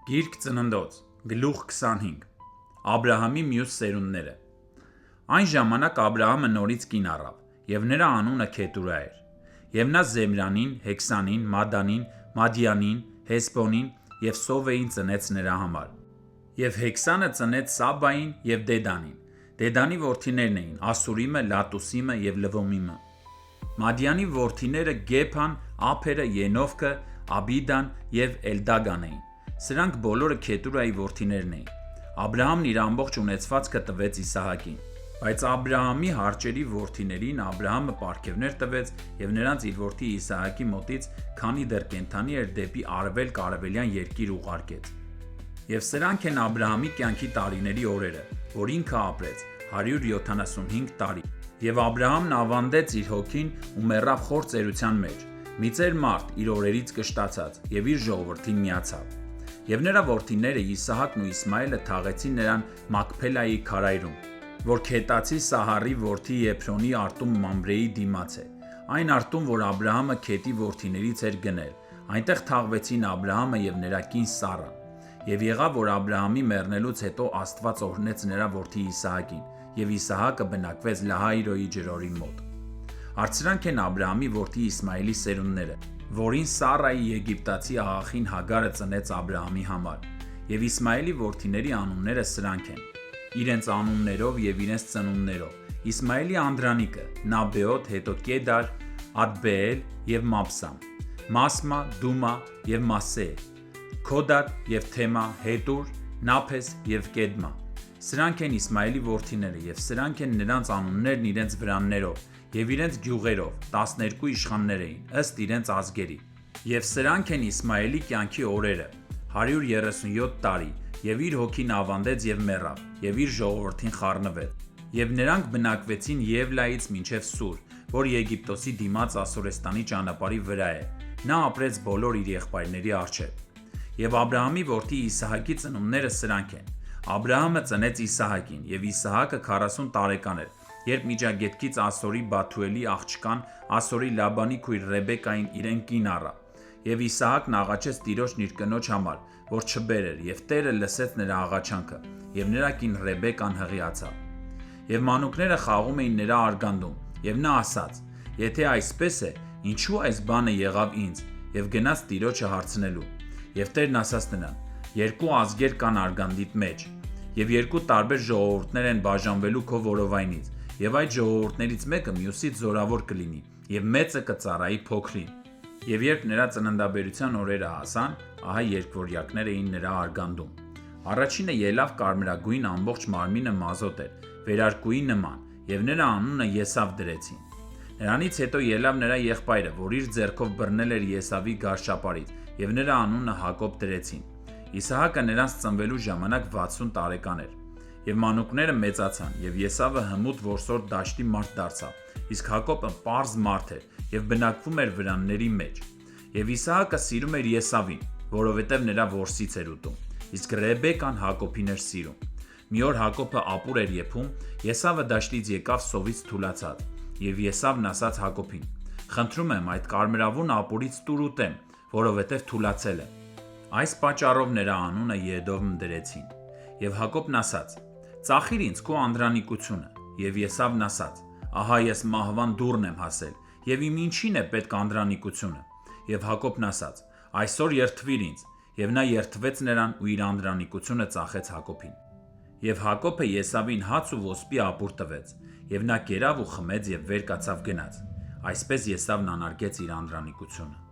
Գիրք ծննդոց, գլուխ 25 Աբրահամի մյուս սերունդները Այն ժամանակ Աբրահամը նորից կին առավ, և նրա անունը Քետուրա էր, և նա Զեմրանին, Հեքսանին, Մադանին, Մադյանին, Հեսբոնին և Սովեին ծնեց նրա համար, և Հեքսանը ծնեց Սաբային և Դեդանին, Դեդանի որդիներն էին Ասուրիմը, Լատուսիմը և Լվոմիմը, Մադյանի որդիները Գեփան, Ափերը, Ենովքը, Աբիդան և Էլդագան էին, սրանք բոլորը Քետուրայի որդիներն էին, Աբրահամն իր ամբողջ ունեցվածքը տվեց Իսահակին, բայց Աբրահամի հարճերի որդիներին Աբրահամը պարգևներ տվեց և նրանց իր որդի Իսահակի մոտից, քանի դեռ կենդանի էր դեպի արևելք-արևելյան երկիր ուղարկեց, և սրանք են Աբրահամի կյանքի տարիների օրերը, որ ինքը ապրեց 175 տարի, և Աբրահամն ավանդեց իր հոգին ու մեռավ խոր ծերության մեջ, մի ծեր մարդ իր օրերից կշտացած և իր ժողովրդին միացավ, և նրա որդիները Իսահակն ու Իսմայելը թաղեցին նրան Մաքփելայի քարայրում, որ Քետացի Սահարի որդի Եփրոնի արտում Մամրեի դիմաց է, այն արտում, որ Աբրահամը Քետի որդիներից էր գնել, այնտեղ թաղվեցին Աբրահամը և նրա կին Սառան, և եղավ, որ Աբրահամի մեռնելուց հետո Աստված օրհնեց նրա որդի Իսահակին, և Իսահակը բնակվեց Լահայրոյի ջրօրի մոտ։ Արցրանք են Աբրահամի որդի Իսմայելի սերունդները, որին Սառայի եգիպտացի աղախին Հագարը ծնեց Աբրահամի համար, և Իսմայելի որդիների անունները սրանք են, իրենց անուններով և իրենց ծնունդներով. Իսմայելի անդրանիկը՝ Նաբեոտ, հետո Կեդար, Ադբեել և Մաբսամ, Մասմա, Դումա և Մասսեե, Քոդատ և Թեմա, Հետուր, Նափես և Կեդմա։ Սրանք են Իսմայելի որդիները, և սրանք են նրանց անուններն իրենց վրաններով և իրենց գյուղերով, 12 իշխաններ էին, ըստ իրենց ազգերի։ Եվ սրանք են Իսմայելի կյանքի օրերը, 137 տարի, և իր հոգին ավանդեց և մեռավ, և իր ժողովրդին խառնվեց։ Եվ նրանք բնակվեցին Եվլայից մինչև Սուր, որ Եգիպտոսի դիմաց Ասորեստանի ճանապարհի վրա է, նա ապրեց բոլոր իր եղբայրների առջև։ Եվ Աբրահամի որդի Իսահակի ծնունդները սրանք են. Աբրահամը ծնեց Իսահակին, և Իսահակը 40 տարեկան էր, երբ Միջագետքից Ասորի Բաթուելի աղջկան, Ասորի Լաբանի քույր Ռեբեկային իրեն կին առավ, և Իսահակն աղաչեց Տիրոջն իր կնոջ համար, որ չբերեր, և Տերը լսեց նրա աղաչանքը, և նրա կին Ռեբեկան հղիացավ։ Եվ մանուկները խաղում էին նրա արգանդում, և նա ասաց. «Եթե այսպես է, ինչու այս բանը եղավ ինձ», և գնաց Տիրոջը հարցնելու։ Եվ Տերն ասաց նրան. «Երկու ազգեր կան արգանդիդ մեջ, և երկու տարբեր ժողովուրդներ են բաժանվելու քո որովայնից, և այդ ժողովուրդներից մեկը մյուսից զորավոր կլինի, և մեծը կծառայի փոքրին»։ Եվ երբ նրա ծննդաբերության օրերը հասան, ահա երկվորյակներ էին նրա արգանդում։ Առաջինը ելավ կարմրագույն, ամբողջ մարմինը մազոտ էր, վերարկուի նման, և նրա անունը Եսավ դրեցին։ Նրանից հետո ելավ նրա եղբայրը, որ իր ձեռքով բռնել էր Եսավի գարշապարից, և նրա անունը Հակոբ դրեցին։ Իսահակը նրանց ծնվելու ժամանակ 60 տարեկան էր։ Եվ մանուկները մեծացան, և Եսավը հմուտ որսորդ դաշտի մարդ դարձավ, իսկ Հակոբը պարզ մարդ էր և բնակվում էր վրանների մեջ։ Եվ Իսահակը սիրում էր Եսավին, որովհետև նրա որսից էր ուտում, իսկ Ռեբեկան Հակոբին էր սիրում։ Մի օր Հակոբը ապուր էր եփում, Եսավը դաշտից եկավ սովից թուլացած, և Եսավն ասաց Հակոբին. «Խնդրում եմ, այդ կարմրավուն ապուրից տուր ուտեմ, որովհետև թուլացել եմ»։ Այս պատճառով նրա անունը Եդոմ դրեցին։ Եվ Հակոբն ասաց. «Ծախիր ինձ քո անդրանիկությունը»։ Եվ Եսավն ասաց. «Ահա ես մահվան դուռն եմ հասել, և իմ ինչին է պետք անդրանիկությունը»։ Եվ Հակոբն ասաց. «Այսօր երդվիր ինձ»։ Եվ նա երդվեց նրան ու իր անդրանիկությունը ծախեց Հակոբին։ Եվ Հակոբը Եսավին հաց ու ոսպի ապուր տվեց, և նա կերավ ու խմեց և վեր կացավ գնաց։ Այսպես Եսավն անարգեց իր անդրանիկությունը։